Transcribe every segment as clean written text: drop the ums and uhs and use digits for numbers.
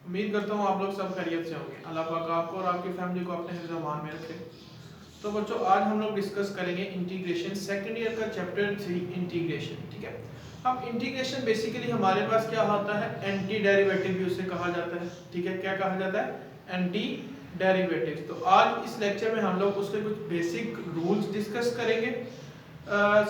उम्मीद करता हूँ आप लोग सब खैरियत से होंगे। अल्लाह पाक आपको और आपकी फैमिली को अपने हिफ्ज़-ओ-अमान में रखे। तो बच्चों, आज हम लोग डिस्कस करेंगे इंटीग्रेशन, सेकंड ईयर का चैप्टर 3 इंटीग्रेशन। ठीक है। अब इंटीग्रेशन बेसिकली हमारे पास क्या होता है, एंटी डेरिवेटिव भी उसे कहा जाता है। ठीक है, क्या कहा जाता है, एंटी डेरिवेटिव। तो आज इस लेक्चर में हम लोग उसके कुछ बेसिक रूल्स डिस्कस करेंगे।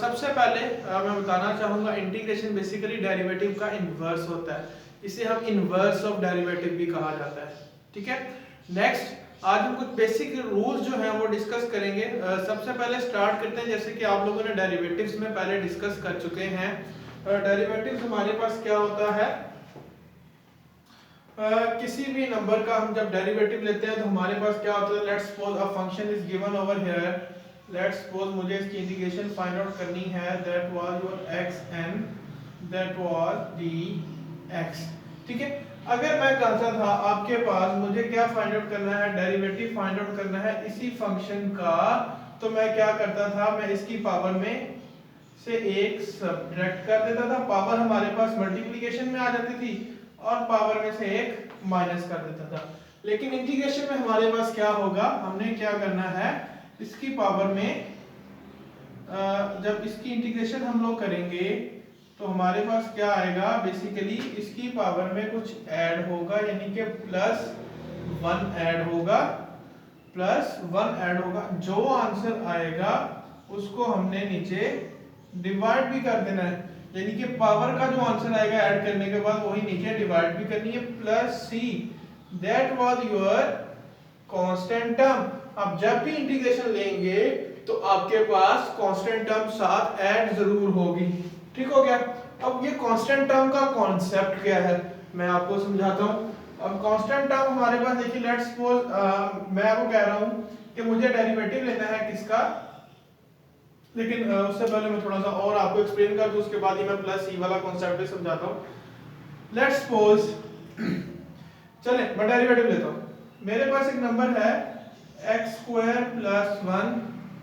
सबसे पहले मैं बताना चाहूँगा, इंटीग्रेशन बेसिकली डेरिवेटिव का इन्वर्स होता है। इसे हम इन्वर्स ऑफ डेरिवेटिव भी कहा जाता है। ठीक है। नेक्स्ट, आज हम कुछ बेसिक रूल्स जो हैं वो डिस्कस करेंगे। सबसे पहले स्टार्ट करते हैं, जैसे कि आप लोगों ने डेरिवेटिव्स में पहले डिस्कस कर चुके हैं। डेरिवेटिव्स हमारे पास क्या होता है, किसी भी नंबर का हम जब डेरिवेटिव लेते हैं तो हमारे पास क्या होता है, let's suppose a function is given over here. Let's suppose मुझे इसकी इंटीग्रेशन फाइंड आउट करनी है, that was your xn, that was dx। ठीक है। अगर मैं कहता था आपके पास मुझे क्या फाइंड आउट करना है, डेरिवेटिव फाइंड आउट करना है इसी फंक्शन का, तो मैं क्या करता था, मैं इसकी पावर में से एक सब्ट्रैक्ट कर देता था। पावर हमारे पास मल्टीप्लिकेशन में आ जाती थी और पावर में से एक माइनस कर देता था। लेकिन इंटीग्रेशन में हमारे पास क्या होगा, हमने क्या करना है, इसकी पावर में जब इसकी इंटीग्रेशन हम लोग करेंगे तो हमारे पास क्या आएगा, बेसिकली इसकी पावर में कुछ ऐड होगा, यानी कि +1 ऐड होगा, +1 ऐड होगा। जो आंसर आएगा उसको हमने नीचे डिवाइड भी कर देना है, यानी कि पावर का जो आंसर आएगा ऐड करने के बाद वही नीचे डिवाइड भी करनी है, +c, that was your constant term. अब जब भी इंटीग्रेशन लेंगे तो आपके पास कांस्टेंट टर्म साथ ऐड जरूर होगी। ठीक हो गया। अब ये कांस्टेंट टर्म का कॉन्सेप्ट क्या है, मैं आपको समझाता हूं। अब कांस्टेंट टर्म हमारे पास देखिए, लेट्स सपोज मैं आपको कह रहा हूं कि मुझे डेरिवेटिव लेना है किसका, लेकिन उससे पहले मैं थोड़ा सा और आपको एक्सप्लेन कर दूं, उसके बाद ही मैं +c वाला कॉन्सेप्ट भी समझाता हूं। लेट्स सपोज चले मैं डेरिवेटिव लेता हूं। मेरे पास एक नंबर है x² + 1।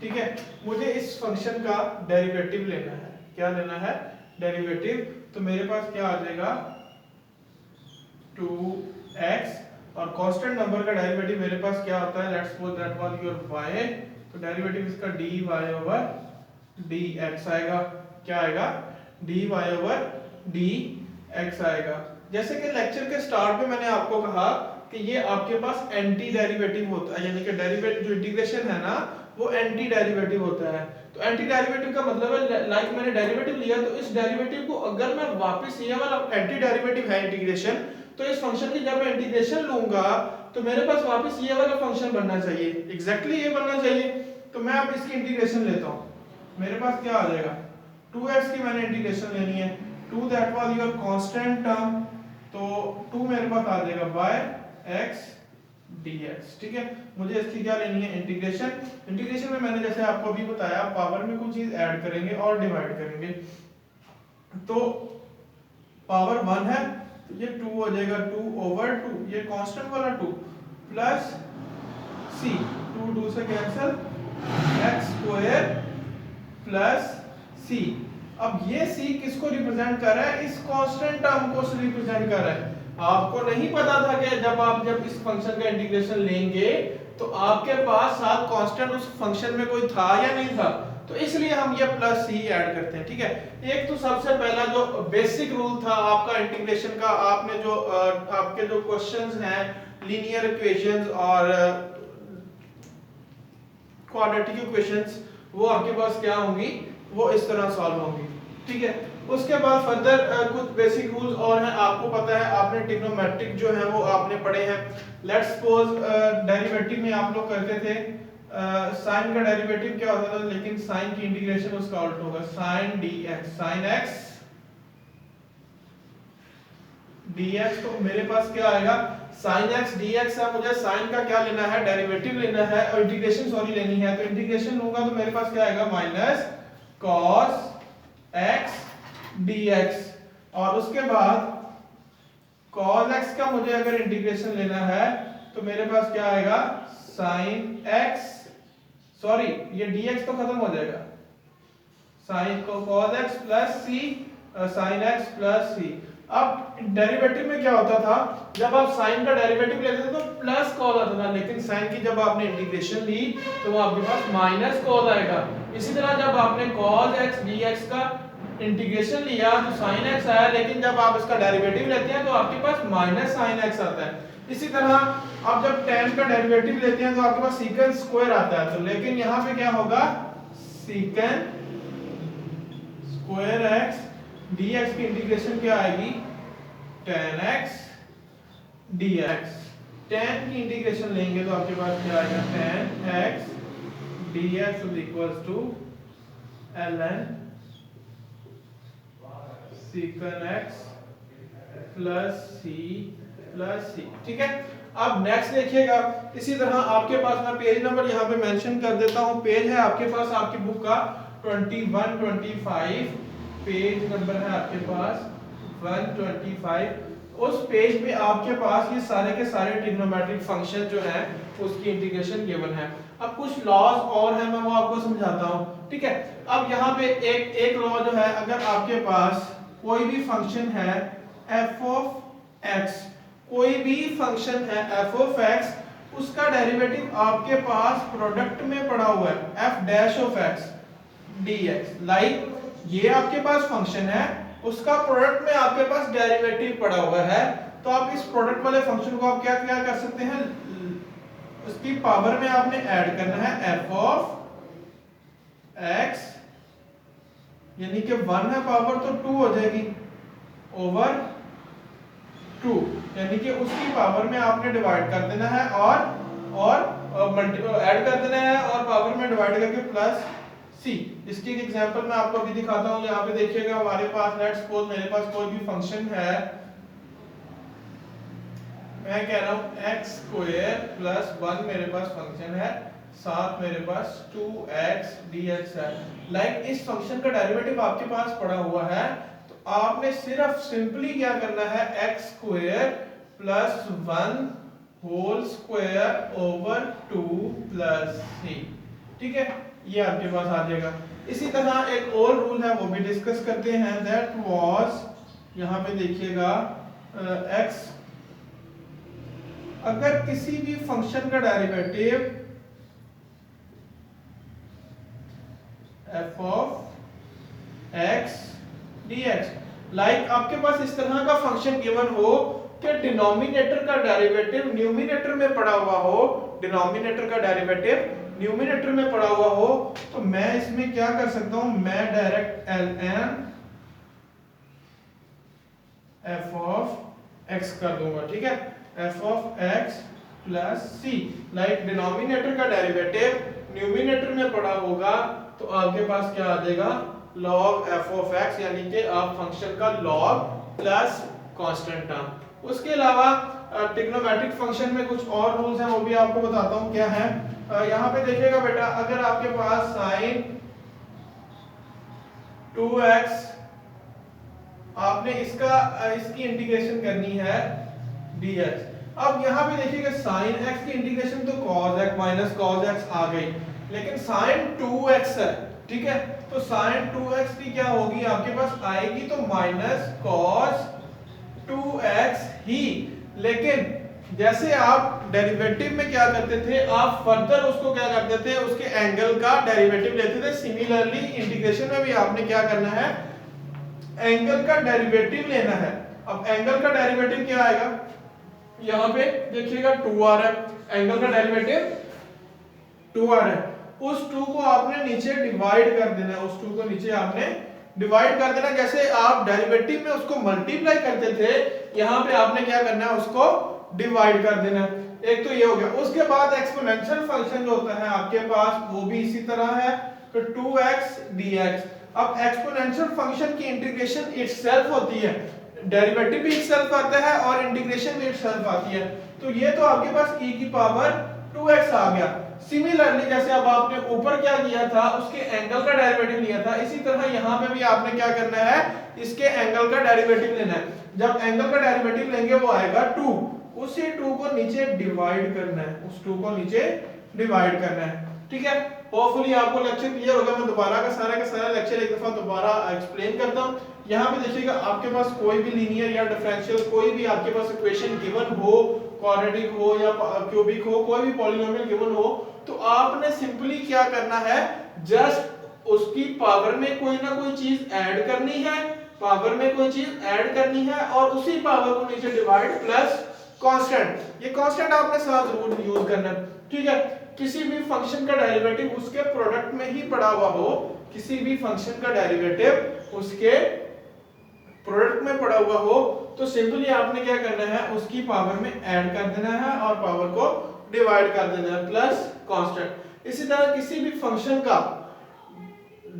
ठीक है। मुझे इस फंक्शन का डेरिवेटिव लेना है। क्या लेना है, डेरिवेटिव। तो मेरे पास क्या आ जाएगा, 2x, और कांस्टेंट नंबर का डेरिवेटिव मेरे पास क्या होता है, let's suppose that was your y। तो डेरिवेटिव इसका dy/dx आएगा। क्या आएगा, dy/dx आएगा। जैसे कि लेक्चर के स्टार्ट में मैंने आपको कहा कि ये आपके पास एंटी डेरिवेटिव होता है, यानी कि डेरिवेटिव जो इंटीग्रेशन है ना वो एंटी डेरिवेटिव होता है। तो एंटी डेरिवेटिव का मतलब है, लाइक मैंने डेरिवेटिव लिया तो इस डेरिवेटिव को अगर मैं वापस, ये वाला एंटी डेरिवेटिव है इंटीग्रेशन, तो इस फंक्शन की जब मैं इंटीग्रेशन लूंगा तो मेरे पास वापस ये वाला फंक्शन बनना चाहिए, एग्जैक्टली ये बनना चाहिए। तो मैं अब इसकी इंटीग्रेशन लेता हूं, मेरे पास क्या आ जाएगा, 2x की मैंने इंटीग्रेशन लेनी है, 2 that was your constant term, तो 2 मेरे पास आ जाएगा बाय x dx। ठीक है। मुझे इसकी क्या लेनी है, इंटीग्रेशन। इंटीग्रेशन में मैंने जैसे आपको अभी बताया, पावर में कुछ चीज ऐड करेंगे और डिवाइड करेंगे। तो पावर 1 है तो ये 2 हो जाएगा, 2/2, ये कांस्टेंट वाला 2, प्लस c, 2 से कैंसिल, x² प्लस c। अब ये c किसको रिप्रेजेंट कर रहा है, इस कांस्टेंट टर्म को रिप्रेजेंट कर रहा है। आपको नहीं पता था कि जब इस फंक्शन का इंटीग्रेशन लेंगे तो आपके पास साथ कांस्टेंट उस फंक्शन में कोई था या नहीं था, तो इसलिए हम ये +c ऐड करते हैं। ठीक है। एक तो सबसे पहला जो बेसिक रूल था आपका इंटीग्रेशन का, आपने जो आपके जो क्वेश्चंस हैं लीनियर इक्वेशंस और क्वाड्रेटिक इक्वेशंस, वो आपके पास क्या होंगी, वो इस तरह सॉल्व होंगी। ठीक है। उसके बाद फर्दर कुछ बेसिक रूल्स और हैं, आपको पता है, आपने ट्रिग्नोमेट्रिक जो है वो आपने पढ़े हैं। लेट्स सपोज डेरिवेटिव में आप लोग करते थे साइन का डेरिवेटिव क्या होता था, लेकिन साइन की इंटीग्रेशन उसका उल्टा होगा, sin dx, sin x dx। तो मेरे पास क्या आएगा, sin x dx है, मुझे sin का क्या लेना है, डेरिवेटिव लेना है और इंटीग्रेशन सॉरी लेनी है। तो इंटीग्रेशन लूंगा तो मेरे पास क्या आएगा, -cos x dx। और उसके बाद cos x का मुझे अगर इंटीग्रेशन लेना है तो मेरे पास क्या आएगा, sin x, सॉरी ये dx तो खत्म हो जाएगा, sin cos x plus c, sin x plus c। अब डेरिवेटिव में क्या होता था, जब आप साइन का डेरिवेटिव लेते थे तो प्लस कॉस आता था, लेकिन साइन की जब आपने इंटीग्रेशन ली तो वो आपके पास माइनस कॉस आएगा। इसी तरह जब आपने cos x dx का इंटीग्रेशन लिया तो sin x आया, लेकिन जब आप इसका डेरिवेटिव लेते हैं तो आपके पास माइनस sin x आता है। इसी तरह आप जब tan का डेरिवेटिव लेते हैं तो आपके पास secant स्क्वायर आता है, तो लेकिन यहाँ पे क्या होगा, secant स्क्वायर x dx की इंटीग्रेशन क्या आएगी, tan x dx। tan की इंटीग्रेशन लेंगे तो आपके पास क्या आएगा, tan x dx is equals to ln secant x plus c। ठीक है, अब नेक्स्ट देखिएगा। इसी तरह आपके पास मैं पेज नंबर यहाँ पे मेंशन कर देता हूँ। पेज है आपके पास आपकी बुक का 21-25, पेज नंबर है आपके पास 125। उस पेज पे आपके पास ये सारे के सारे ट्रिग्नोमेट्रिक फंक्शन जो है उसकी इंटीग्रेशन गिवन है। अब कुछ लॉज और है, मैं वो आपको समझाता हूँ। ठीक है, अब यहाँ पे एक लॉ जो है, अगर आपके पास कोई भी फंक्शन है f ऑफ x, कोई भी फंक्शन है f ऑफ x, उसका डेरिवेटिव आपके पास प्रोडक्ट में पड़ा हुआ है f dash of x dx। Like ये आपके पास फंक्शन है, उसका प्रोडक्ट में आपके पास डेरिवेटिव पड़ा हुआ है, तो आप इस प्रोडक्ट वाले फंक्शन को आप क्या क्या कर सकते हैं, उसकी पावर में आपने ऐड करना है f ऑफ x, यानी कि 1 है पावर तो 2 हो जाएगी ओवर 2, यानी कि उसकी पावर में आपने डिवाइड कर देना है और ऐड कर देना है और पावर में डिवाइड करके प्लस c। इसकी एक एग्जांपल मैं आपको अभी दिखाता हूं। यहाँ पे देखिएगा, हमारे पास लेट्स सपोज मेरे पास कोई भी फंक्शन है, मैं कह रहा हूं x स्क्वायर प्लस 1 मेरे पास फंक्शन है, साथ मेरे पास 2x dx है। लाइक इस फंक्शन का डेरिवेटिव आपके पास पड़ा हुआ है, तो आपने सिर्फ सिंपली क्या करना है, x square plus 1 whole square over 2 plus c। ठीक है, ये आपके पास आ जाएगा। इसी तरह एक और रूल है, वो भी डिस्कस करते हैं। दैट वाज, यहाँ पे देखिएगा, x, अगर किसी भी फंक्शन का derivative f of x dx, like आपके पास इस तरह का फंक्शन गिवन हो कि डिनोमिनेटर का डेरिवेटिव न्यूमिनेटर में पड़ा हुआ हो, डिनोमिनेटर का डेरिवेटिव न्यूमिनेटर में पड़ा हुआ हो, तो मैं इसमें क्या कर सकता हूं, मैं direct ln f of x कर दूंगा। ठीक है, f of x plus c। Like denominator का डेरिवेटिव न्यूमिनेटर में पड़ा होगा तो आपके पास क्या आ जाएगा, log f ऑफ x, यानी कि आप फंक्शन का log प्लस कांस्टेंट टर्म। उसके अलावा ट्रिग्नोमेट्रिक फंक्शन में कुछ और रूल्स हैं, वो भी आपको बताता हूं क्या है। यहाँ पे देखिएगा बेटा, अगर आपके पास sin 2x, आपने इसकी इंटीग्रेशन करनी है dx। अब यहाँ पे देखिएगा sin x की इंटीग्रेशन तो cos x minus cos x आ गई, लेकिन sin 2x है। ठीक है, तो sin 2x की क्या होगी, आपके पास आएगी तो माइनस cos 2x ही। लेकिन जैसे आप डेरिवेटिव में क्या करते थे, आप फर्दर उसको क्या करते थे, उसके एंगल का डेरिवेटिव लेते थे। सिमिलरली इंटीग्रेशन में भी आपने क्या करना है, एंगल का डेरिवेटिव लेना है। अब एंगल का डेरिवेटिव क्या आएगा, यहाँ पे देखिएगा 2r है, एंगल का डेरिवेटिव 2r है। उस 2 को आपने नीचे डिवाइड कर देना है, उस 2 को नीचे आपने डिवाइड कर देना। जैसे आप डेरिवेटिव में उसको मल्टीप्लाई करते थे, यहाँ पे आपने क्या करना है, उसको डिवाइड कर देना। एक तो ये हो गया। उसके बाद एक्सपोनेंशियल फंक्शन जो होता है आपके पास, वो भी इसी तरह है, तो 2x dx। अब एक्सपोनेंशियल फंक्शन की इंटीग्रेशन इटसेल्फ होती है, डेरिवेटिव भी इटसेल्फ आता है और इंटीग्रेशन भी इटसेल्फ आती है। तो ये तो आपके पास e की पावर 2x आ गया। सिमिलरली जैसे अब आपने ऊपर क्या किया था, उसके एंगल का डेरिवेटिव लिया था, इसी तरह यहाँ पे भी आपने क्या करना है, इसके एंगल का डेरिवेटिव लेना है। जब एंगल का डेरिवेटिव लेंगे वो आएगा 2, उसी 2 को नीचे डिवाइड करना है, उस 2 को नीचे डिवाइड करना है। ठीक है, होपफुली आपको लेक्चर क्लियर होगा। मैं दोबारा का सारा लेक्चर एक दफा दोबारा एक्सप्लेन करता हूँ। यहाँ पे देखिएगा आपके पास कोई भी लीनियर या डिफरेंशियल कोई भी आपके पास इक्वेशन गिवन हो, क्वाड्रेटिक हो या क्यूबिक हो, कोई भी पॉलिनोमियल गिवन हो, तो आपने सिंपली क्या करना है, जस्ट उसकी पावर में कोई ना कोई चीज ऐड करनी है, पावर में कोई चीज ऐड करनी है और उसी पावर को नीचे डिवाइड प्लस कांस्टेंट, ये कांस्टेंट आपने साथ जरूर यूज करना है, ठीक है। किसी भी फंक्शन का डेरिवेटिव उसके प्रोडक्ट में ही पड़ा हुआ हो, किसी भी फंक्शन का डेरिवेटिव उसके प्रोडक्ट में पड़ा हुआ हो, तो सिंपली आपने क्या करना है, उसकी पावर में ऐड कर देना है और पावर को डिवाइड कर देना है प्लस कांस्टेंट। इसी तरह किसी भी फंक्शन का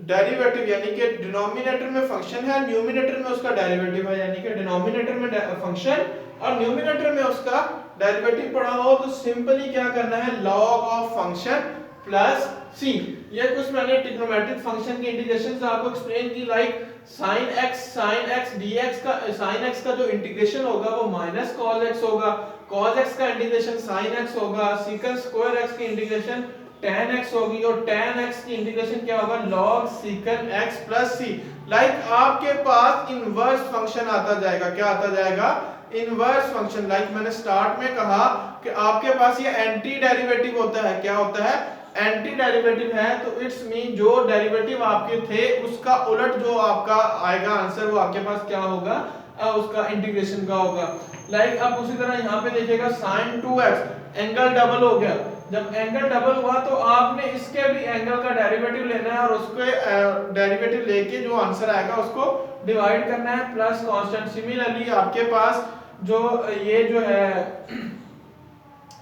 डेरिवेटिव यानी कि डिनोमिनेटर में फंक्शन है, न्यूमिनेटर में उसका डेरिवेटिव है, यानी कि डिनोमिनेटर में फंक्शन और न्यूमिनेटर में उसका डेरिवेटिव पड़ा हो, तो सिंपली क्या करना है, log of function plus c। ये कुछ मैंने ट्रिग्नोमेट्रिक फंक्शन की इंटीग्रेशन आपको एक्सप्लेन की, लाइक sin x dx का sin x का जो इंटीग्रेशन होगा वो माइनस cos x होगा, cos x का इंटीग्रेशन sin x होगा, secant स्क्वायर x की इंटीग्रेशन tan x होगी और tan x की इंटीग्रेशन क्या होगा, log secant x plus c। Like आपके पास इनवर्स फंक्शन आता जाएगा, क्या आता जाएगा, इनवर्स फंक्शन। लाइक मैंने स्टार्ट में कहा कि आपके पास ये एंटी डेरिवेटिव होता है, क्या होता है, एंटी डेरिवेटिव है, तो इट्स मीन जो डेरिवेटिव आपके थे उसका उलट जो आपका आएगा आंसर, वो आपके पास क्या होगा, उसका इंटीग्रेशन का होगा। लाइक अब उसी तरह यहाँ पे देखिएगा sin 2x एंगल डबल हो गया, जब एंगल डबल हुआ तो आपने इसके भी एंगल का डेरिवेटिव लेना है और उसके डेरिवेटिव लेके जो आंसर आएगा उसको डिवाइड करना है प्लस कांस्टेंट। सिमिलरली आपके पास जो ये जो है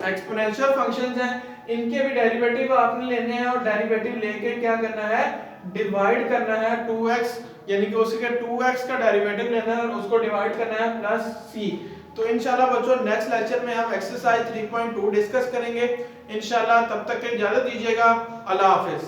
एक्सपोनेंशियल फंक्शंस हैं, इनके भी डेरिवेटिव आपने लेने हैं और डेरिवेटिव लेके क्या करना है, डिवाइड करना है 2x, यानी कि उसके 2x का डेरिवेटिव लेना है और उसको डिवाइड करना है प्लस c। तो इंशाल्लाह बच्चों नेक्स्ट लेक्चर में हम एक्सरसाइज 3.2 डिस्कस करेंगे इंशाल्लाह, तब तक के इजाजत दीजिएगा, अल्लाह हाफिज।